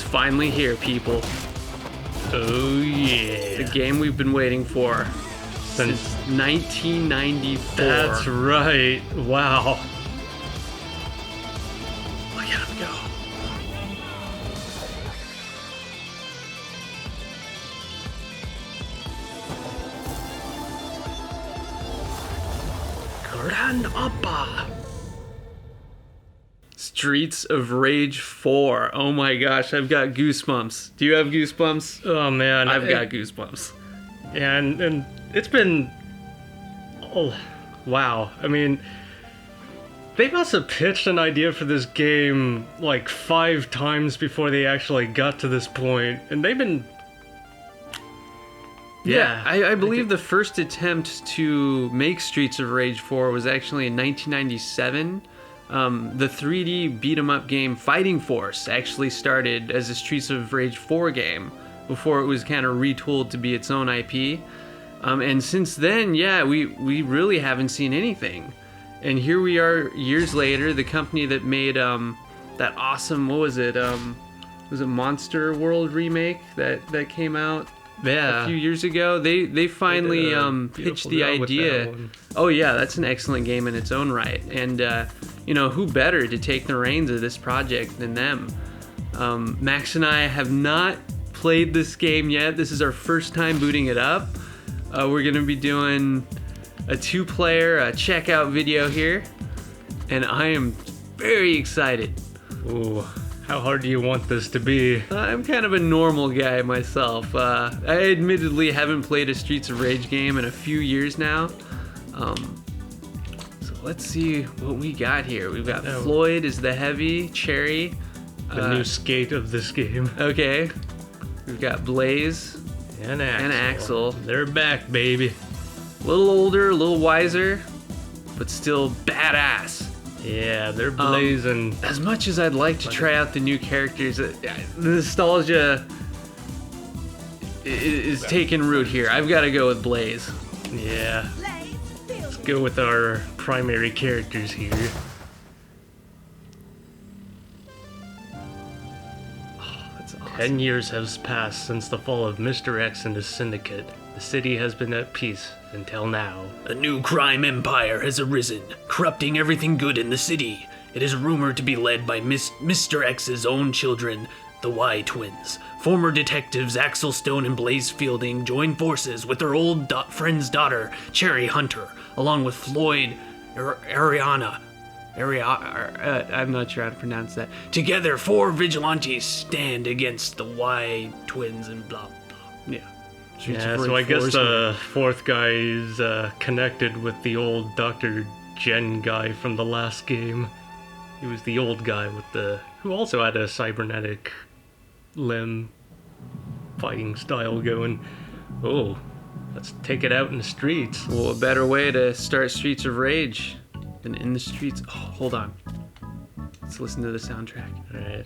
Finally here, people. Oh yeah. The game we've been waiting for since 1994. That's right. Wow. Look at him go. Grand Appa. Streets of Rage 4. Oh my gosh, I've got goosebumps. Do you have goosebumps? Oh man, I've got goosebumps. And it's been, oh wow. I mean, they must have pitched an idea for this game like 5 times before they actually got to this point, and they've been. Yeah, I believe the first attempt to make Streets of Rage 4 was actually in 1997. The 3D beat-em-up game Fighting Force actually started as a Streets of Rage 4 game before it was kind of retooled to be its own IP. And since then, yeah, we really haven't seen anything. And here we are years later, the company that made that awesome, what was it? Was it Monster World remake that came out a few years ago? They finally pitched the idea. Oh yeah, that's an excellent game in its own right. And you know, who better to take the reins of this project than them? Max and I have not played this game yet. This is our first time booting it up. We're gonna be doing a 2-player checkout video here, and I am very excited. Ooh, how hard do you want this to be? I'm kind of a normal guy myself. I admittedly haven't played a Streets of Rage game in a few years now. So let's see what we got here. We've got Floyd is the heavy, Cherry. The new skate of this game. Okay. We've got Blaze and Axel. They're back, baby. A little older, a little wiser, but still badass. Yeah, they're blazing. As much as I'd like to try out the new characters, the nostalgia is taking root here. I've got to go with Blaze. Yeah. Let's go with our primary characters here. Oh, that's awesome. 10 years has passed since the fall of Mr. X and his syndicate. The city has been at peace until now. A new crime empire has arisen, corrupting everything good in the city. It is rumored to be led by Mr. X's own children, the Y twins. Former detectives Axel Stone and Blaze Fielding join forces with their old friend's daughter, Cherry Hunter, along with Floyd Ariana. I'm not sure how to pronounce that. Together, 4 vigilantes stand against the Y twins and blah blah. Yeah. So I guess the 4th guy is connected with the old Dr. Jen guy from the last game. He was the old guy who also had a cybernetic limb fighting style going. Oh, let's take it out in the streets. Well, a better way to start Streets of Rage than in the streets. Oh, hold on. Let's listen to the soundtrack. Alright,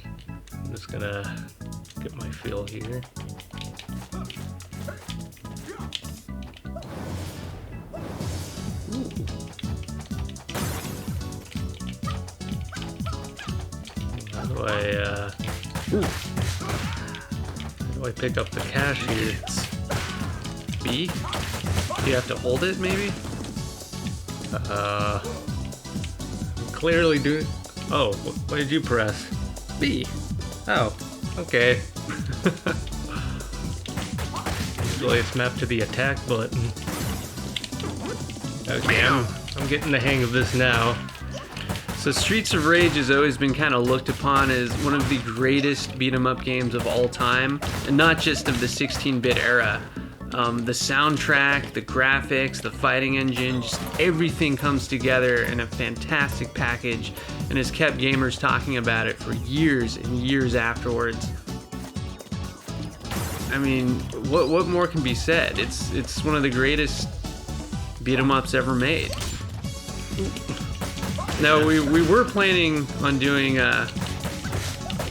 I'm just gonna get my feel here. How do I pick up the cash here? B? Do you have to hold it, maybe? Clearly do. Oh, what did you press? B. Oh, okay. Usually it's mapped to the attack button. Okay, I'm getting the hang of this now. So Streets of Rage has always been kind of looked upon as one of the greatest beat-em-up games of all time, and not just of the 16-bit era. The soundtrack, the graphics, the fighting engine, just everything comes together in a fantastic package and has kept gamers talking about it for years and years afterwards. I mean, what more can be said? It's one of the greatest beat-em-ups ever made. Now we were planning on doing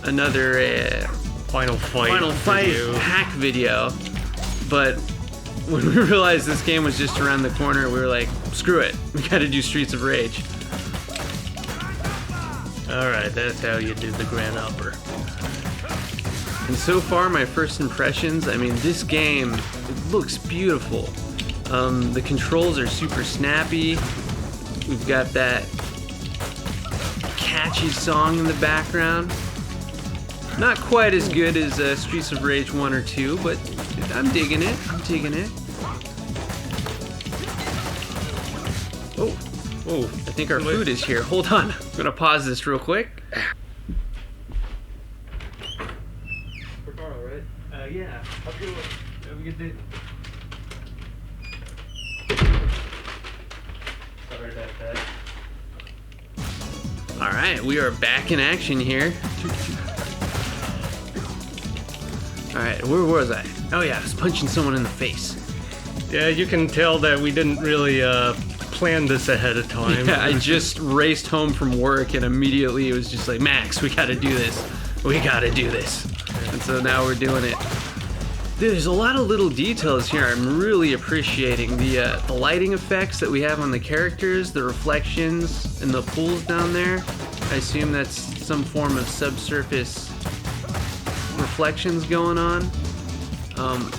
another Final Fight video. Hack video, but when we realized this game was just around the corner, we were like, screw it, we gotta do Streets of Rage. Alright, that's how you do the Grand Upper. And so far, my first impressions, I mean, this game, it looks beautiful. The controls are super snappy. We've got that catchy song in the background. Not quite as good as Streets of Rage 1 or 2, but I'm digging it. Oh, I think our food is here. Hold on. I'm gonna pause this real quick. For Carl, right? Yeah. Have a good day. Sorry about that. All right, we are back in action here. All right, where was I? Oh yeah, I was punching someone in the face. Yeah, you can tell that we didn't really plan this ahead of time. Yeah, I just raced home from work and immediately it was just like, Max, we gotta do this. And so now we're doing it. There's a lot of little details here I'm really appreciating. The lighting effects that we have on the characters, the reflections, and the pools down there. I assume that's some form of subsurface reflections going on.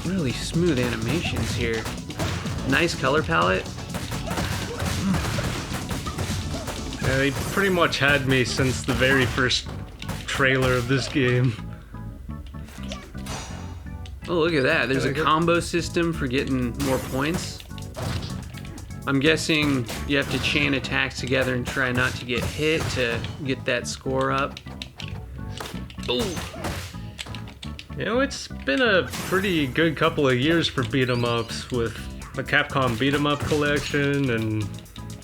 Really smooth animations here. Nice color palette. Yeah, they pretty much had me since the very first trailer of this game. Oh, look at that. There's a combo system for getting more points. I'm guessing you have to chain attacks together and try not to get hit to get that score up. Ooh. You know, it's been a pretty good couple of years for beat-em-ups with the Capcom beat-em-up collection and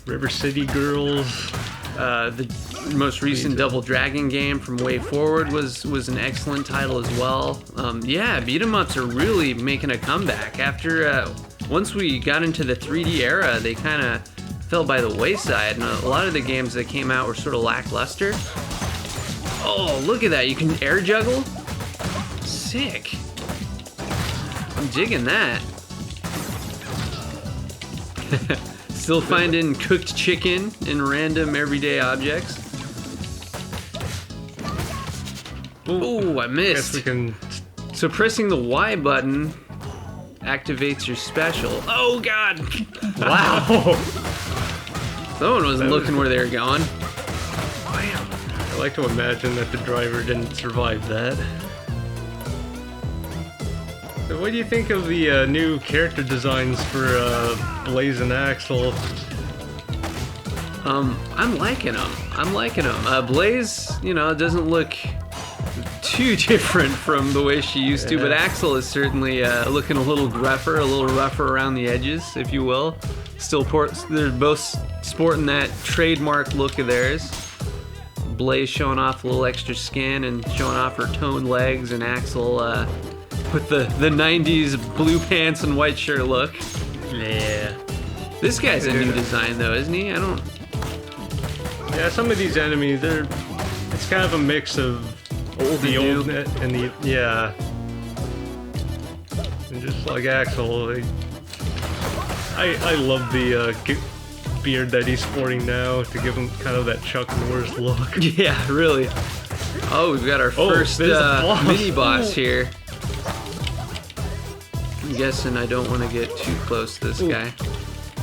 River City Girls. The most recent Double Dragon game from Way Forward was an excellent title as well. Yeah, beat-em-ups are really making a comeback. After once we got into the 3D era, they kind of fell by the wayside, and a lot of the games that came out were sort of lackluster. Oh, look at that! You can air juggle. Sick. I'm digging that. Still finding cooked chicken in random everyday objects. Ooh, I missed. Guess we can... So pressing the Y button activates your special. Oh god! Wow! Someone wasn't looking where they were going. Bam! I like to imagine that the driver didn't survive that. So what do you think of the new character designs for Blaze and Axel? I'm liking them. Blaze, you know, doesn't look too different from the way she used to, but Axel is certainly looking a little rougher around the edges, if you will. They're both sporting that trademark look of theirs. Blaze showing off a little extra skin and showing off her toned legs, and Axel with the 90s blue pants and white shirt look. Yeah. This guy's a new design though, isn't he? Yeah, some of these enemies, it's kind of a mix of old and the yeah. And just like Axel, I love the beard that he's sporting now to give him kind of that Chuck Norris look. Yeah, really. Oh, we've got our first mini boss here. I'm guessing I don't want to get too close to this guy.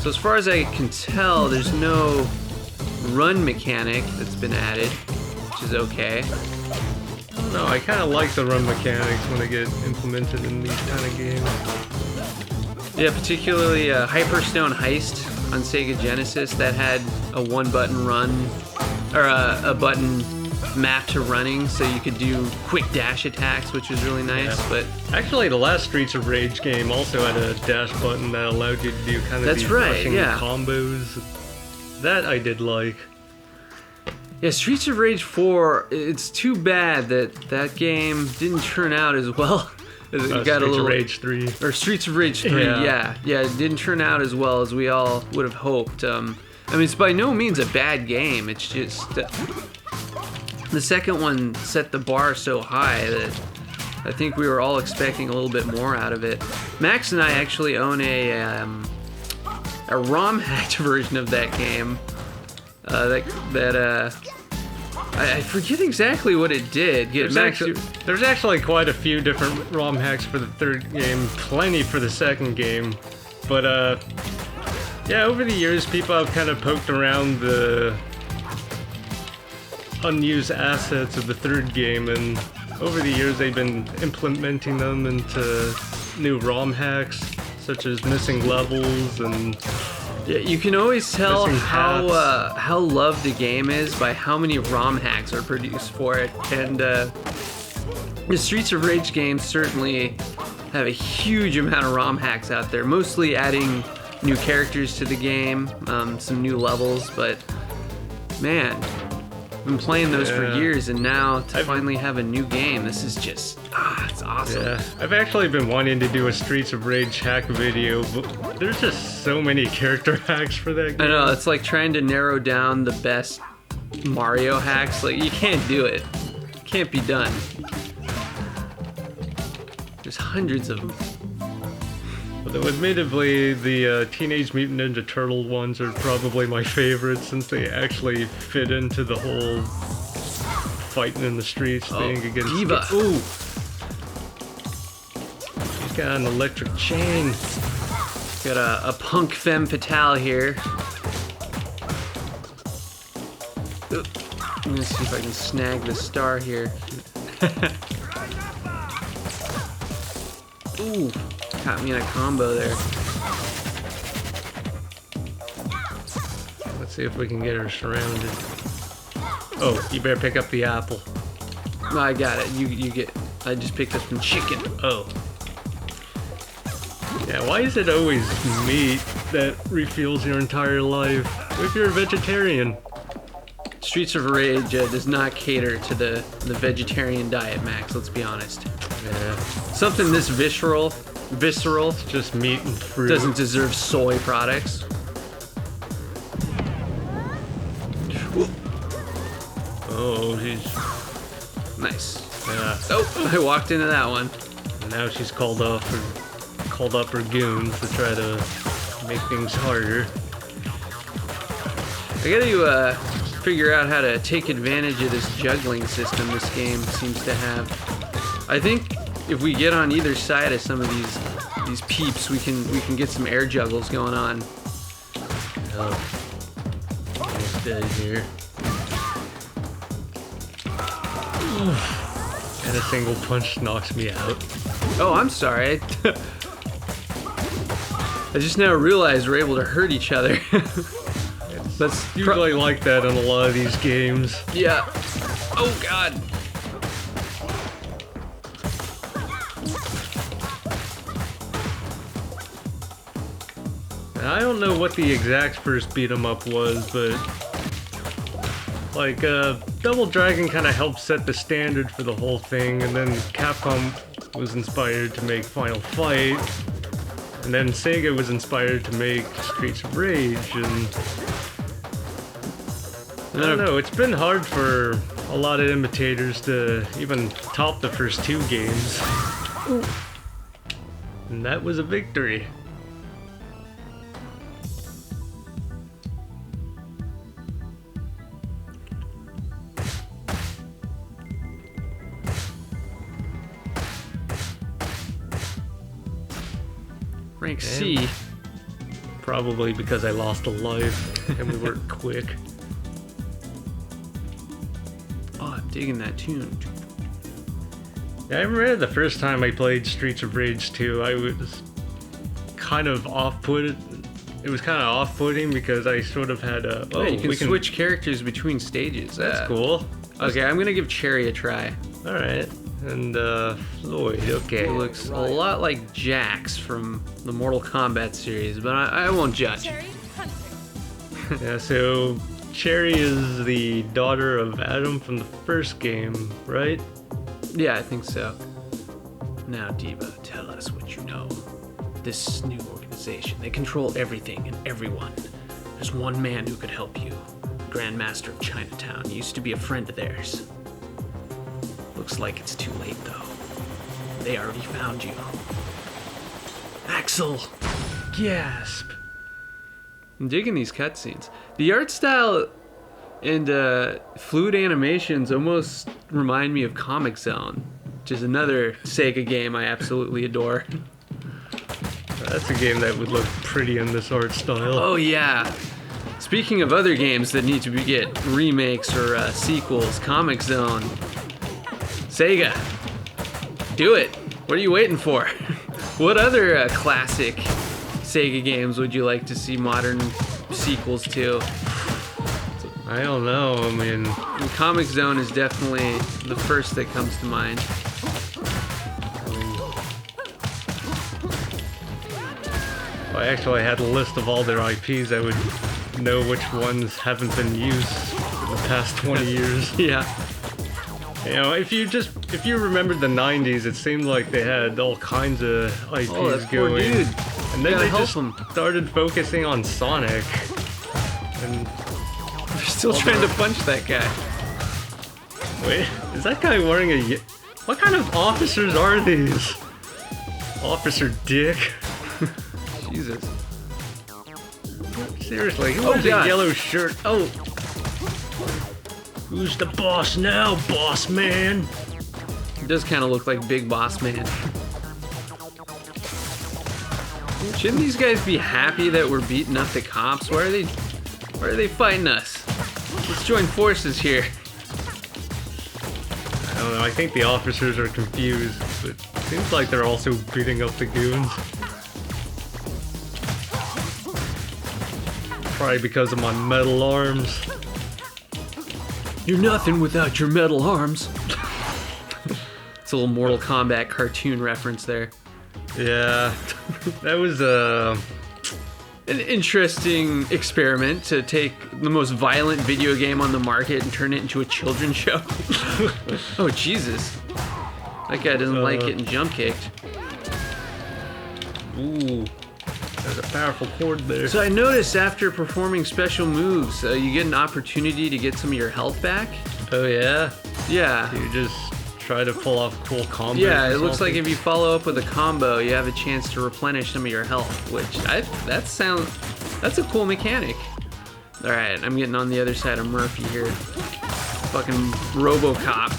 So as far as I can tell, there's no run mechanic that's been added, which is okay. No, I kind of like the run mechanics when they get implemented in these kind of games. Yeah, particularly Hyperstone Heist on Sega Genesis that had a one-button run, or a button map to running, so you could do quick dash attacks, which was really nice. Yeah. But actually, the last Streets of Rage game also had a dash button that allowed you to do kind of these rushing combos. That I did like. Yeah, Streets of Rage 4, it's too bad that game didn't turn out as well. It got Streets of Rage 3. Or Streets of Rage 3, yeah. Yeah, it didn't turn out as well as we all would have hoped. I mean, it's by no means a bad game. It's just the second one set the bar so high that I think we were all expecting a little bit more out of it. Max and I actually own a ROM hacked version of that game. I forget exactly what it did. There's actually quite a few different ROM hacks for the third game, plenty for the second game. But yeah, over the years, people have kind of poked around the unused assets of the third game, and over the years they've been implementing them into new ROM hacks, such as missing levels and... Yeah, you can always tell how loved a game is by how many ROM hacks are produced for it, and the Streets of Rage games certainly have a huge amount of ROM hacks out there, mostly adding new characters to the game, some new levels, but man, I've been playing those for years, and now to finally have a new game, this is just, it's awesome. Yeah, I've actually been wanting to do a Streets of Rage hack video, but there's just so many character hacks for that game. I know, it's like trying to narrow down the best Mario hacks. Like, you can't do it. It can't be done. There's hundreds of them. Although admittedly, the Teenage Mutant Ninja Turtle ones are probably my favorite, since they actually fit into the whole fighting in the streets thing against... Diva! Ooh! She's got an electric chain. Got a punk femme fatale here. Oop. I'm gonna see if I can snag the star here. Ooh, caught me in a combo there. Let's see if we can get her surrounded. Oh, you better pick up the apple. No, I got it. You get. I just picked up some chicken. Oh. Yeah, why is it always meat that refuels your entire life? What if you're a vegetarian? Streets of Rage does not cater to the vegetarian diet, Max, let's be honest. Yeah. Something this visceral, It's just meat and fruit. doesn't deserve soy products. Oh, she's... Nice. Yeah. Oh, I walked into that one. And now she's called up her goons to try to make things harder. I gotta figure out how to take advantage of this juggling system this game seems to have. I think if we get on either side of some of these peeps, we can get some air juggles going on. Oh. Almost dead here. And a single punch knocks me out. Oh, I'm sorry. I just now realized we're able to hurt each other. That's usually like that in a lot of these games. Yeah. Oh, God. I don't know what the exact first beat 'em up was, but like Double Dragon kind of helped set the standard for the whole thing, and then Capcom was inspired to make Final Fight, and then Sega was inspired to make Streets of Rage, and I don't know, it's been hard for a lot of imitators to even top the first two games. And that was a victory. Rank C. Probably because I lost a life and we weren't quick. Oh, I'm digging that tune. Yeah, I remember the first time I played Streets of Rage 2, I was kind of off-put. It was kind of off-putting because I sort of had a... Oh, you can switch characters between stages. That's cool. Okay, I'm gonna give Cherry a try. Alright. And, Floyd, okay. It looks a lot like Jax from the Mortal Kombat series, but I won't judge. Yeah, so Cherry is the daughter of Adam from the first game, right? Yeah, I think so. Now, Diva, tell us what you know. This new organization, they control everything and everyone. There's one man who could help you. Grandmaster of Chinatown. He used to be a friend of theirs. Looks like it's too late, though. They already found you. Axel! Gasp. I'm digging these cutscenes. The art style and fluid animations almost remind me of Comic Zone, which is another Sega game I absolutely adore. That's a game that would look pretty in this art style. Oh yeah. Speaking of other games that need to get remakes or sequels, Comic Zone. Sega, do it. What are you waiting for? What other classic Sega games would you like to see modern sequels to? I don't know. I mean, Comic Zone is definitely the first that comes to mind. If I actually had a list of all their IPs, I would know which ones haven't been used in the past 20 years. Yeah. You know, if you remembered the 90s, it seemed like they had all kinds of IPs that poor going. dude. And then Gotta they help just him. started focusing on Sonic. And They're still trying to punch that guy. wait, is that guy wearing a... What kind of officers are these? Officer Dick? Jesus. Seriously, who Oh, wears a God. yellow shirt? Oh. Who's the boss now, boss man? He does kind of look like Big Boss Man. Shouldn't these guys be happy that we're beating up the cops? Why are they fighting us? Let's join forces here. I don't know, I think the officers are confused, but it seems like they're also beating up the goons. Probably because of my metal arms. You're nothing without your metal arms. It's a little Mortal Kombat cartoon reference there. Yeah, that was An interesting experiment to take the most violent video game on the market and turn it into a children's show. Oh, Jesus. That guy doesn't like getting jump kicked. ooh, there's a powerful chord there. So I noticed after performing special moves, you get an opportunity to get some of your health back. Oh yeah, Yeah. you just try to pull off cool combos. Yeah, or it looks like something? if you follow up with a combo, you have a chance to replenish some of your health, which that's a cool mechanic. All right, I'm getting on the other side of Murphy here. Fucking RoboCop.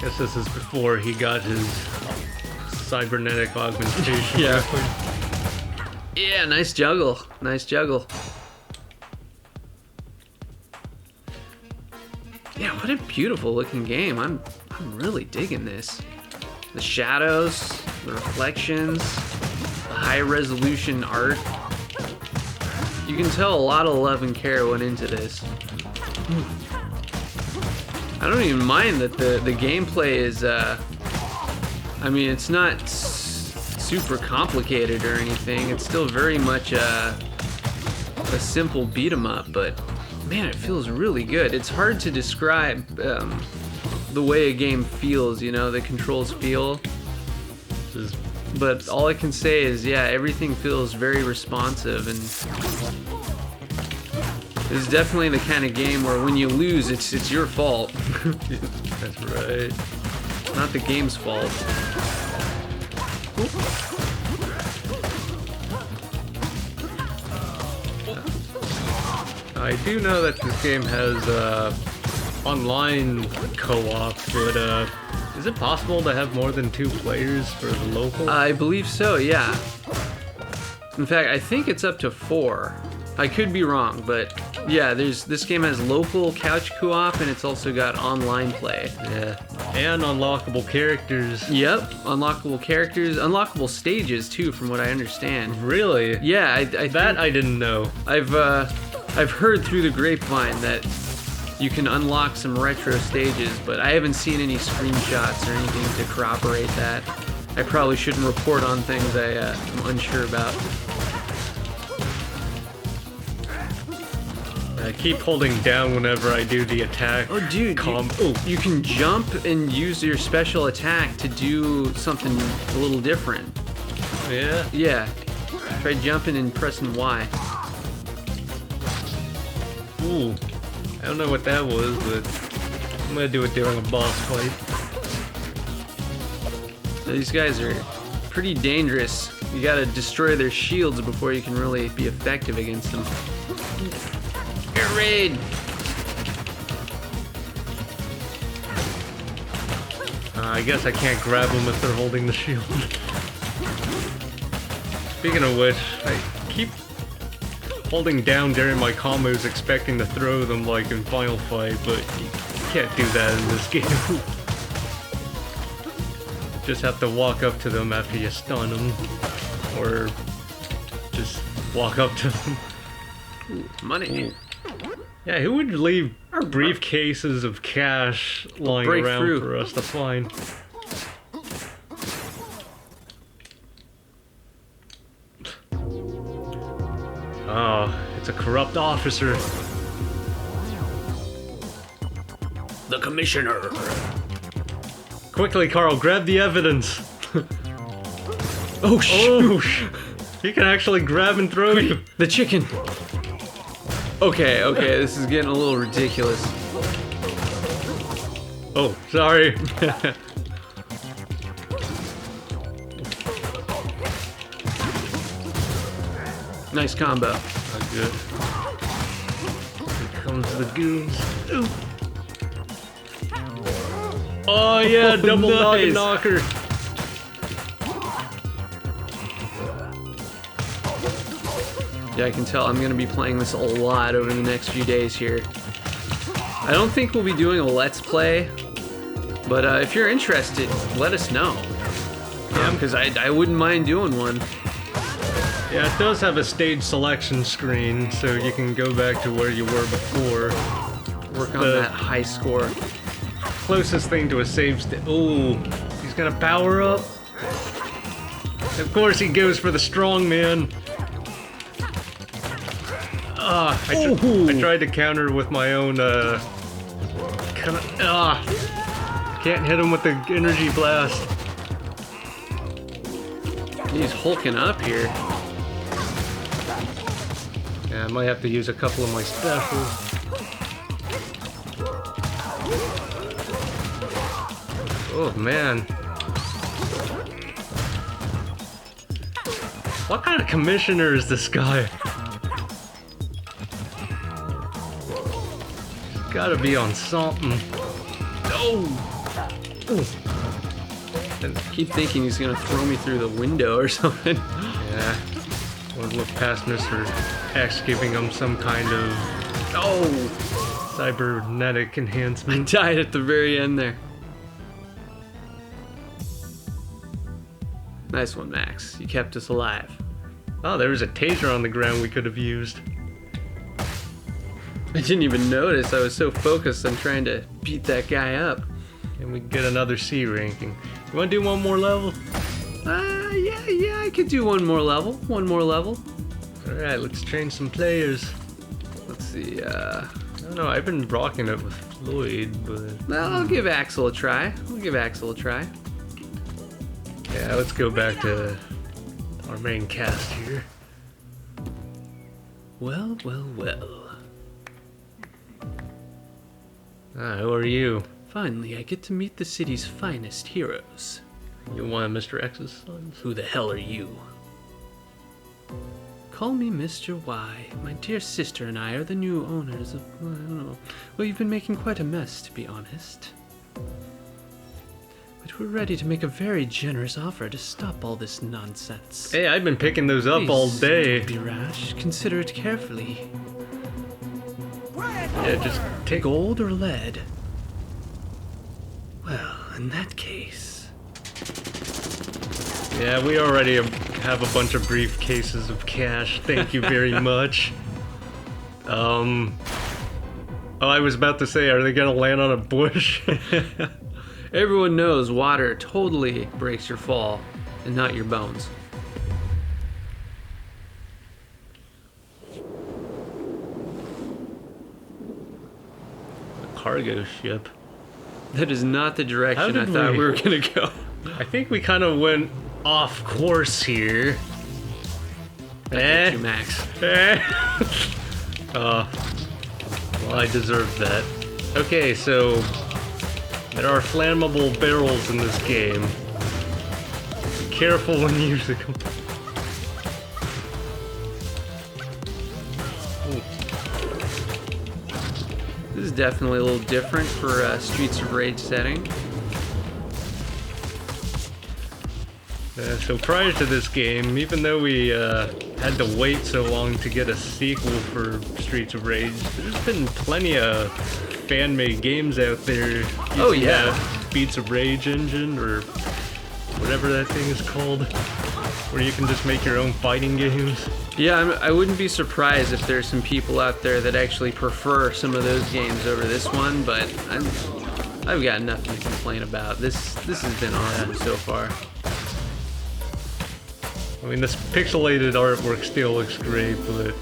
Guess this is before he got his cybernetic augmentation. Yeah. weapon. Yeah, nice juggle. Nice juggle. Yeah, what a beautiful looking game. I'm really digging this. The shadows, the reflections, the high resolution art. You can tell a lot of love and care went into this. I don't even mind that the gameplay is, I mean, it's not super complicated or anything. It's still very much a simple beat 'em up, but man, it feels really good. It's hard to describe the way a game feels, you know, the controls feel. But all I can say is, yeah, everything feels very responsive, and it's definitely the kind of game where when you lose, it's your fault. That's right. Not the game's fault. I do know that this game has online co-op, but is it possible to have more than 2 players for the local? I believe so, yeah. In fact, I think it's up to 4. I could be wrong, but yeah, this game has local couch co-op, and it's also got online play. Yeah. And unlockable characters. Yep, unlockable characters, unlockable stages too, from what I understand. Really? Yeah, I That I didn't know. I've heard through the grapevine that you can unlock some retro stages, but I haven't seen any screenshots or anything to corroborate that. I probably shouldn't report on things I'm unsure about. I keep holding down whenever I do the attack. Oh, dude, you can jump and use your special attack to do something a little different. Yeah. Yeah. Try jumping and pressing Y. Ooh. I don't know what that was, but I'm gonna do it during a boss fight. So these guys are pretty dangerous. You gotta destroy their shields before you can really be effective against them. Air raid! I guess I can't grab them if they're holding the shield. Speaking of which, I keep holding down during my combos expecting to throw them like in Final Fight, but you can't do that in this game. Just have to walk up to them after you stun them, or just walk up to them. Ooh, money. Yeah, who would leave briefcases of cash lying around for us to find? Oh, it's a corrupt officer. The commissioner. Quickly, Carl, grab the evidence. Oh, shoot! He can actually grab and throw you. The chicken! Okay, this is getting a little ridiculous. Oh, sorry. Nice combo. Not good. Here comes the goons. Ooh. Oh yeah, double nice. knocker. Yeah, I can tell I'm going to be playing this a lot over the next few days here. I don't think we'll be doing a Let's Play, but if you're interested, let us know. Because I wouldn't mind doing one. Yeah, it does have a stage selection screen, so you can go back to where you were before. Work on that high score. Closest thing to a save state. Ooh, he's gonna power up. Of course he goes for the strong man. I tried to counter with my own, can't hit him with the energy blast. He's hulking up here. Yeah, I might have to use a couple of my specials. Oh, man. What kind of commissioner is this guy? Gotta be on something. No! I keep thinking he's gonna throw me through the window or something. Yeah. We'll look past Mr. X giving him some kind of cybernetic I enhancement. died at the very end there. Nice one, Max. You kept us alive. Oh, there was a taser on the ground we could have used. I didn't even notice. I was so focused on trying to beat that guy up. And we get another C ranking. You wanna do one more level? Yeah, I could do one more level. Alright, let's train some players. Let's see, I don't know, I've been rocking it with Floyd, but... well, I'll give Axel a try. Yeah, let's go back to our main cast here. Well. Who are you? Finally, I get to meet the city's finest heroes. You one of Mr. X's sons? Who the hell are you? Call me Mr. Y. My dear sister and I are the new owners of... I don't know. Well, you've been making quite a mess, to be honest. But we're ready to make a very generous offer to stop all this nonsense. Hey, I've been picking those up all day. Don't be rash. Consider it carefully. Yeah, just take... Gold or lead? Well, in that case... Yeah, we already have a bunch of briefcases of cash. Thank you very much. Oh, I was about to say, are they gonna land on a bush? Everyone knows water totally breaks your fall, and not your bones. A cargo ship. That is not the direction How I did thought we- we were gonna go. I think we kind of went off course here. Thank you, Max. Well, I deserve that. Okay, so there are flammable barrels in this game. Be careful when using them. This is definitely a little different for a Streets of Rage setting. So prior to this game, even though we had to wait so long to get a sequel for Streets of Rage, there's been plenty of fan-made games out there. Oh yeah, that Beats of Rage engine or whatever that thing is called, where you can just make your own fighting games. Yeah, I wouldn't be surprised if there's some people out there that actually prefer some of those games over this one, but I've got nothing to complain about. This has been awesome so far. I mean, this pixelated artwork still looks great, but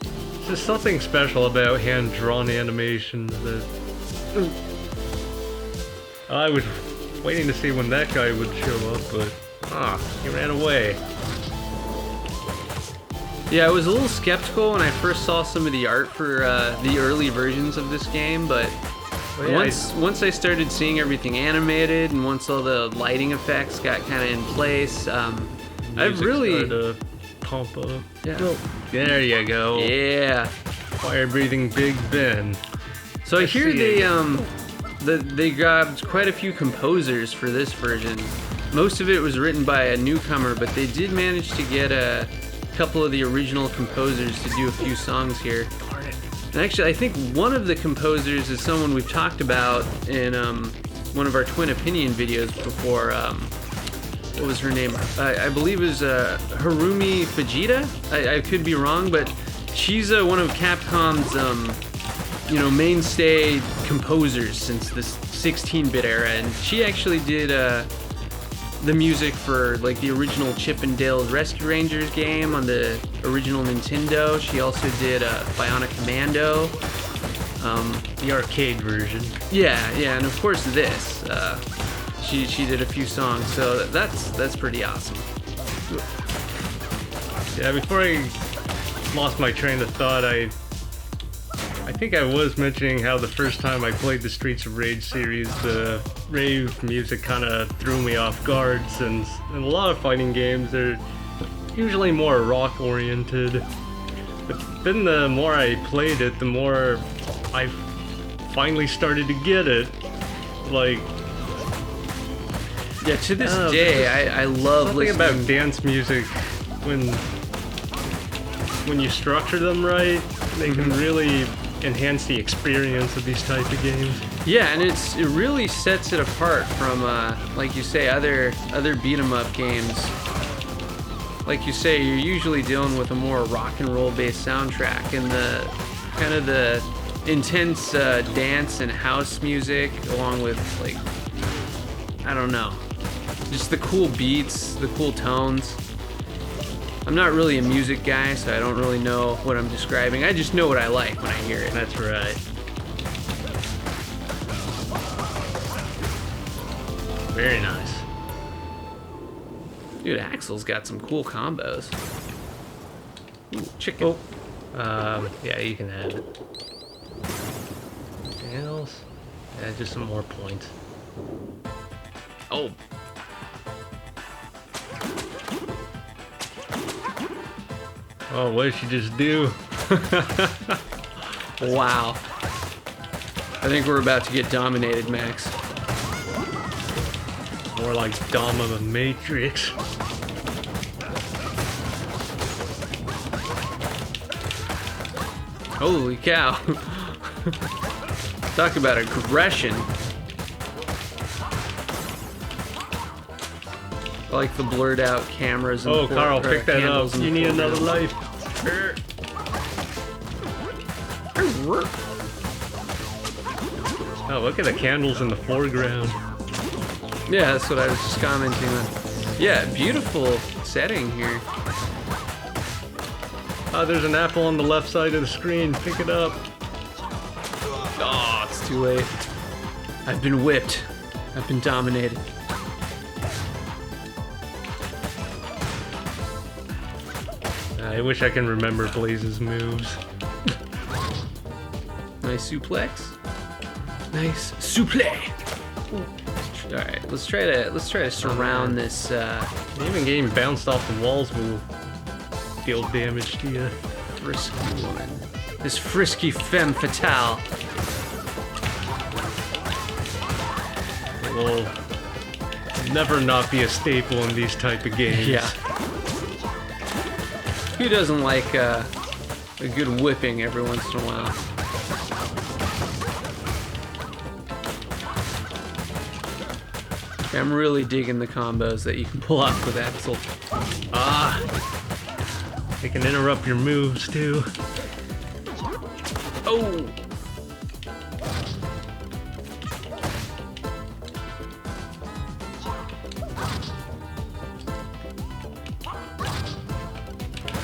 there's just something special about hand-drawn animations that... I was waiting to see when that guy would show up, but... he ran away. Yeah, I was a little skeptical when I first saw some of the art for the early versions of this game, but once I started seeing everything animated and once all the lighting effects got kind of in place, I've really to pump up. Yeah. Oh, there you go. Yeah. Fire-breathing Big Ben. So I hear they grabbed quite a few composers for this version. Most of it was written by a newcomer, but they did manage to get a couple of the original composers to do a few songs here. And actually, I think one of the composers is someone we've talked about in one of our Twin Opinion videos before. What was her name? I believe it was Harumi Fujita. I could be wrong, but she's one of Capcom's mainstay composers since the 16-bit era, and she actually did the music for like the original Chip and Dale's Rescue Rangers game on the original Nintendo. She also did Bionic Commando, the arcade version. Yeah, and of course this. She did a few songs, so that's pretty awesome. Yeah, before I lost my train of thought, I think I was mentioning how the first time I played the Streets of Rage series, the rave music kind of threw me off guard, since in a lot of fighting games they're usually more rock oriented. But then the more I played it, the more I finally started to get it. Like, yeah, to this day, I love something listening about dance music when you structure them right, they can really enhance the experience of these type of games. Yeah, and it really sets it apart from like you say, other beat 'em up games. Like you say, you're usually dealing with a more rock and roll based soundtrack, and the kind of the intense dance and house music, along with like, I don't know, just the cool beats, the cool tones. I'm not really a music guy, so I don't really know what I'm describing. I just know what I like when I hear it. That's right. Very nice. Dude, Axel's got some cool combos. Ooh, chicken. Yeah, you can have it. Anything else? Yeah, just some more points. Oh. Oh, what did she just do? Wow. I think we're about to get dominated, Max. More like Dom of the Matrix. Holy cow. Talk about aggression. I like the blurred out cameras. And Carl, pick that up. You need another life. Oh, look at the candles in the foreground. Yeah, that's what I was just commenting on. Yeah, beautiful setting here. Oh, there's an apple on the left side of the screen. Pick it up. Oh, it's too late. I've been whipped. I've been dominated. I wish I can remember Blaze's moves. Nice suplex. Nice suplex. All right, let's try to surround this. Even getting bounced off the walls will deal damage to you. Frisky woman. This frisky femme fatale. It will never not be a staple in these type of games. Yeah. Who doesn't like a good whipping every once in a while? I'm really digging the combos that you can pull off with Axel. Ah! They can interrupt your moves too. Oh!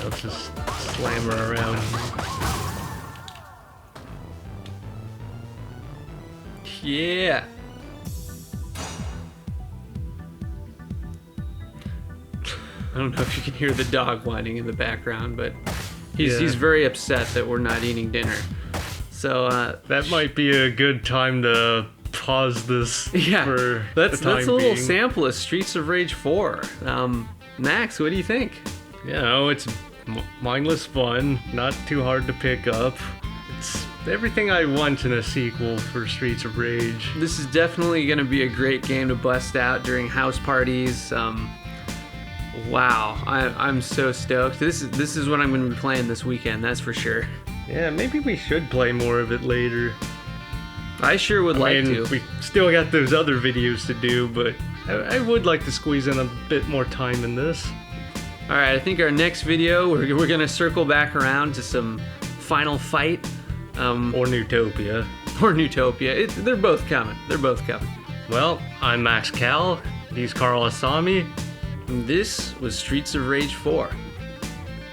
Let's just slam her around. Yeah! I don't know if you can hear the dog whining in the background, but he's very upset that we're not eating dinner. So that might be a good time to pause this. Yeah, for that's the a time little being. sample of Streets of Rage 4. Max, what do you think? You know, it's mindless fun, not too hard to pick up. It's everything I want in a sequel for Streets of Rage. This is definitely going to be a great game to bust out during house parties. Wow, I'm so stoked. This is what I'm going to be playing this weekend, that's for sure. Yeah, maybe we should play more of it later. I sure would like to. We still got those other videos to do, but I would like to squeeze in a bit more time in this. Alright, I think our next video, we're going to circle back around to some Final Fight. Or Newtopia. Or Newtopia. They're both coming. They're both coming. Well, I'm Max Cal. He's Carl Asami. And this was Streets of Rage 4.